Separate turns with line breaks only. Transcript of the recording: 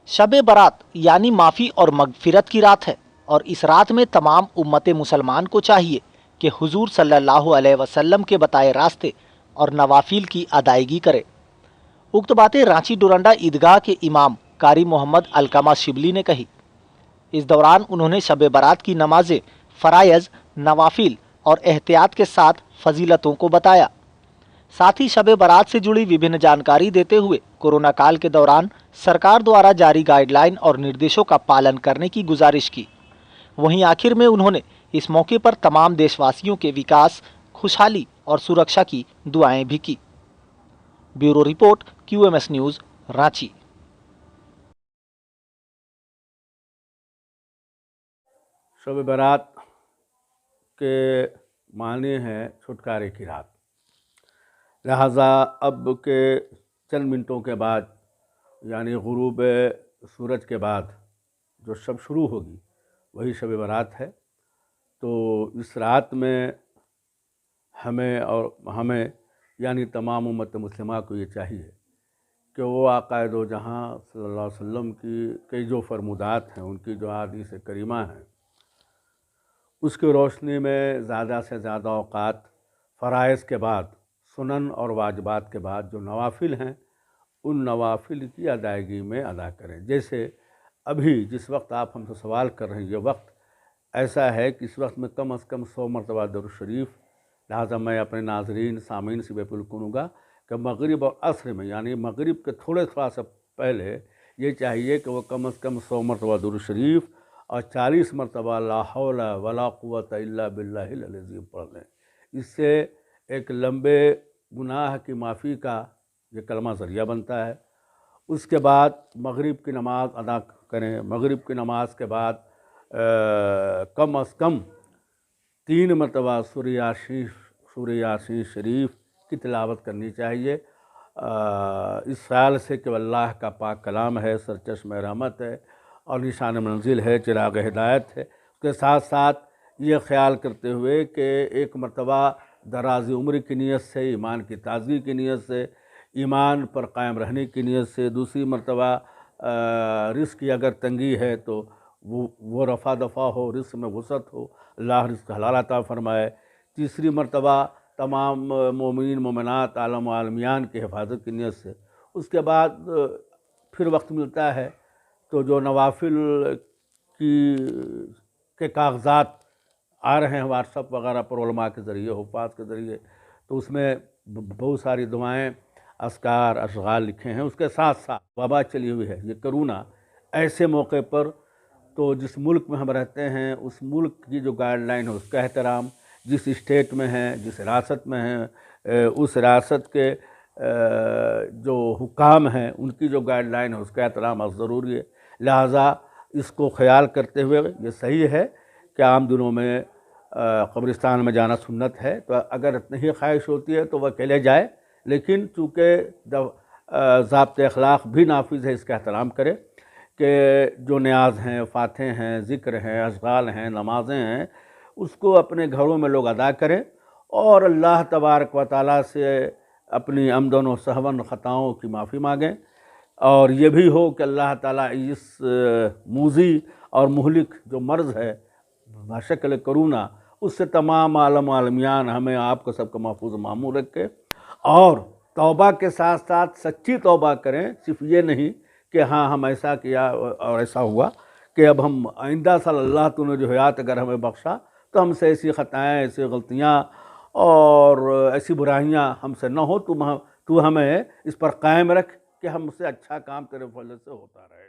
शब बारात यानी माफ़ी और मगफिरत की रात है और इस रात में तमाम उम्मत मुसलमान को चाहिए कि हुजूर सल्लल्लाहु अलैहि वसल्लम के बताए रास्ते और नवाफिल की अदायगी करे। उक्त बातें रांची डोरंडा ईदगाह के इमाम कारी मोहम्मद अलकामा शिबली ने कही। इस दौरान उन्होंने शब बारात की नमाजें, फ़राइज़, नवाफिल और एहतियात के साथ फजीलतों को बताया। साथ ही शब बारात से जुड़ी विभिन्न जानकारी देते हुए कोरोना काल के दौरान सरकार द्वारा जारी गाइडलाइन और निर्देशों का पालन करने की गुजारिश की। वहीं आखिर में उन्होंने इस मौके पर तमाम देशवासियों के विकास, खुशहाली और सुरक्षा की दुआएं भी की। Bureau report, QMS news, Ranchi.
Shab Barat के माने हैं छुटकारे की रात, लिहाजा अब के चंद मिनटों के बाद यानी गुरूब सूरज के बाद जो शब शुरू होगी वही शब बारात है। तो इस रात में हमें यानी तमाम उम्मत मुस्लिमा को ये चाहिए कि वो आक़ाए दो जहाँ सल्लल्लाहु अलैहि वसल्लम की जो फरमुदात हैं, उनकी जो हदीस करीमा हैं, उसकी रोशनी में ज़्यादा से ज़्यादा औक़ात फ़राइज़ के बाद, सुनन और वाजिबात के बाद जो नवाफिल हैं, उन नवाफिल की अदायगी में अदा करें। जैसे अभी जिस वक्त आप हमसे सवाल कर रहे हैं, ये वक्त ऐसा है कि इस वक्त में कम अज़ कम 100 मरतबा दरूद शरीफ, लिहाजा मैं अपने नाज़रीन सामीन से बेपुल करूँगा कि मगरिब और असर में यानी मगरिब के थोड़ा सा पहले ये चाहिए कि वो कम अज़ कम 100 मरतबा दरूद शरीफ और 40 मरतबा ला हौला वला कुव्वता इल्ला बिल्लाहिल अज़ीम पढ़ लें। इससे एक लंबे गुनाह की माफ़ी का ये कलमा ज़रिया बनता है। उसके बाद मगरिब की नमाज़ अदा करें। मगरिब की नमाज के बाद कम अज़ कम 3 मरतबा सूरह यासीन शरीफ की तिलावत करनी चाहिए। इस ख्याल से कि अल्लाह का पाक कलाम है, सरचश्मे रहमत है और निशान मंजिल है, चिराग हिदायत है। उसके साथ साथ ये ख्याल करते हुए कि एक मरतबा दराज़ी उम्र की नीयत से, ईमान की ताज़गी की नीयत से, ईमान पर कायम रहने की नीयत से, दूसरी मरतबा रिस्क की अगर तंगी है तो वो रफ़ा दफ़ा हो, रिस्क में वसअत हो, अल्लाह रिस्क हलाल अता फ़रमाए। तीसरी मरतबा तमाम मोमिनीन मोमिनात आलम आलमियान की हिफाजत की नीयत से। उसके बाद फिर वक्त मिलता है तो जो नवाफिल के कागज़ात आ रहे हैं व्हाट्सअप वगैरह पर उलमा के ज़रिए, हुफ़ाज़ के ज़रिए, तो उसमें बहुत सारी दुआएं, अस्कार, अशगाल लिखे हैं। उसके साथ साथ वबा चली हुई है, ये कोरोना, ऐसे मौके पर तो जिस मुल्क में हम रहते हैं उस मुल्क की जो गाइडलाइन है उसका एहतराम, जिस स्टेट में हैं, जिस रियासत में हैं, उस रियासत के जो हुकाम हैं उनकी जो गाइडलाइन है उसका एहतराम बहुत ज़रूरी है। लिहाजा इसको ख्याल करते हुए ये सही है कि आम दिनों में कब्रिस्तान में जाना सुन्नत है, तो अगर नहीं ख्वाहिश होती है तो वह अकेले जाए, लेकिन चूँकि ज़ाब्ते अखलाक भी नाफिज़ है, इसका एहतराम करे कि जो न्याज हैं, फ़ाते हैं, ज़िक्र हैं, अशगाल हैं, नमाज़ें हैं, उसको अपने घरों में लोग अदा करें और अल्लाह तबारक व तआला से अपनी अमदन व सहवन ख़ताओं की माफ़ी मांगें। और ये भी हो कि अल्लाह ताला इस मूज़ी और मुहलिक जो मर्ज़ है बशक्ल कोरोना, उससे तमाम आलम आलमियान हमें आपको सबको महफूज मामूर रखे और तौबा के साथ साथ सच्ची तौबा करें। सिर्फ ये नहीं कि हाँ हम ऐसा किया और ऐसा हुआ, कि अब हम आइंदा साल अल्लाह तूने जो हयात अगर हमें बख्शा तो हमसे ऐसी ख़ताएँ, ऐसी गलतियाँ और ऐसी बुराइयाँ हमसे न हो। तू हमें इस पर कायम रख कि हमसे अच्छा काम तेरे फजल से होता रहे।